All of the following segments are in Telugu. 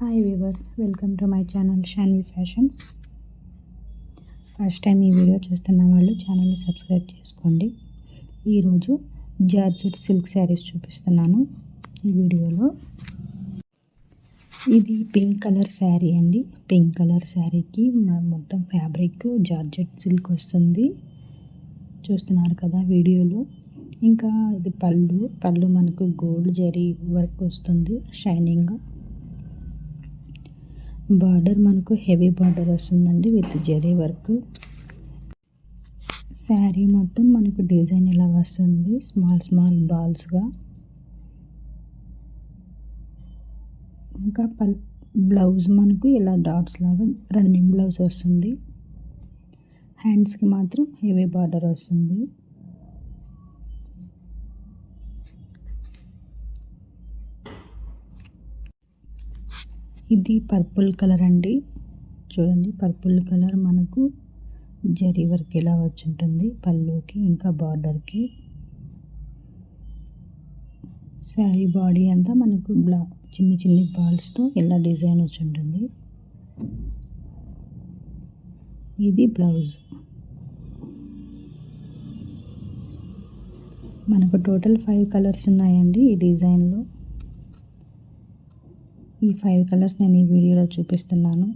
Hi viewers, welcome to my channel Shanvi fashions. First time ఈ వీడియో చూస్తున్న వాళ్ళు ఛానల్ని సబ్స్క్రైబ్ చేసుకోండి. ఈరోజు జార్జెట్ సిల్క్ శారీస్ చూపిస్తున్నాను ఈ వీడియోలో. ఇది పింక్ కలర్ శారీ అండి. పింక్ కలర్ శారీకి మొత్తం ఫ్యాబ్రిక్ జార్జెట్ సిల్క్ వస్తుంది, చూస్తున్నారు కదా వీడియోలో. ఇంకా ఇది పళ్ళు మనకు గోల్డ్ జరీ వర్క్ వస్తుంది షైనింగ్. బార్డర్ మనకు హెవీ బార్డర్ వస్తుందండి విత్ జరీ వర్క్. శారీ మొత్తం మనకు డిజైన్ ఇలా వస్తుంది, స్మాల్ బాల్స్గా. ఇంకా బ్లౌజ్ మనకు ఇలా డాట్స్ లాగా రన్నింగ్ బ్లౌజ్ వస్తుంది. హ్యాండ్స్కి మాత్రం హెవీ బార్డర్ వస్తుంది. ఇది పర్పుల్ కలర్ అండి. చూడండి, పర్పుల్ కలర్ మనకు జరీ వర్క్ ఇలా వచ్చి ఉంటుంది పళ్ళుకి ఇంకా బార్డర్కి. శారీ బాడీ అంతా మనకు చిన్ని బాల్స్తో ఇలా డిజైన్ వచ్చి ఉంటుంది. ఇది బ్లౌజ్. మనకు టోటల్ 5 కలర్స్ ఉన్నాయండి ఈ డిజైన్లో. ఈ 5 కలర్స్ నేను ఈ వీడియోలో చూపిస్తున్నాను.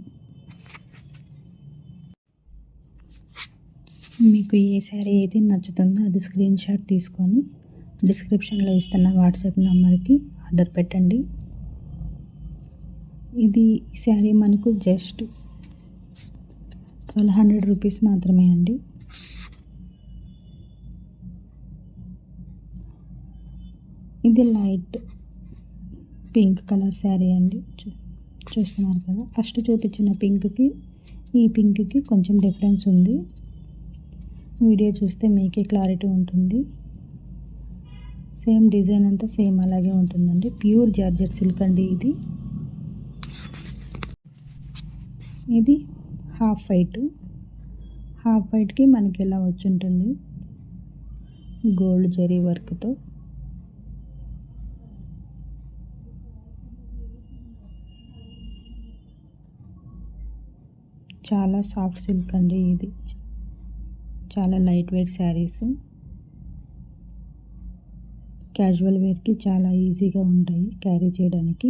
మీకు ఏ శారీ అయితే నచ్చుతుందో అది స్క్రీన్ షాట్ తీసుకొని డిస్క్రిప్షన్లో ఇస్తున్న వాట్సాప్ నెంబర్కి ఆర్డర్ పెట్టండి. ఇది శారీ మనకు జస్ట్ 1200 రూపీస్ మాత్రమే అండి. ఇది లైట్ పింక్ కలర్ శారీ అండి. చూస్తున్నారు కదా, ఫస్ట్ చూపించిన పింక్కి ఈ పింక్కి కొంచెం డిఫరెన్స్ ఉంది. వీడియో చూస్తే మీకే క్లారిటీ ఉంటుంది. సేమ్ డిజైన్ అంతా సేమ్ అలాగే ఉంటుందండి. ప్యూర్ జార్జెట్ సిల్క్ అండి ఇది. ఇది హాఫ్ వైట్కి మనకి ఇలా వచ్చి ఉంటుంది గోల్డ్ జరీ వర్క్తో. చాలా సాఫ్ట్ సిల్క్ అండి ఇది. చాలా లైట్ వెయిట్ శారీస్, క్యాజువల్ వేర్కి చాలా ఈజీగా ఉంటాయి క్యారీ చేయడానికి.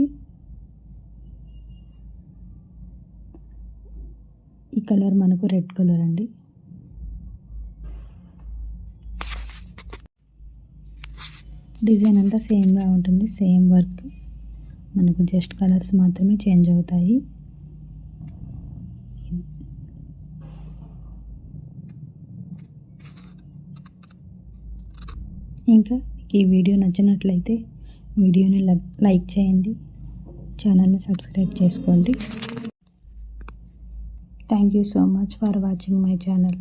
ఈ కలర్ మనకు రెడ్ కలర్ అండి. డిజైన్ అంతా సేమ్గా ఉంటుంది, సేమ్ వర్క్. మనకు జస్ట్ కలర్స్ మాత్రమే చేంజ్ అవుతాయి. ఇంకా ఈ వీడియో నచ్చినట్లయితే వీడియోని లైక్ చేయండి, ఛానల్ని సబ్స్క్రైబ్ చేసుకోండి. Thank you so much for watching my channel.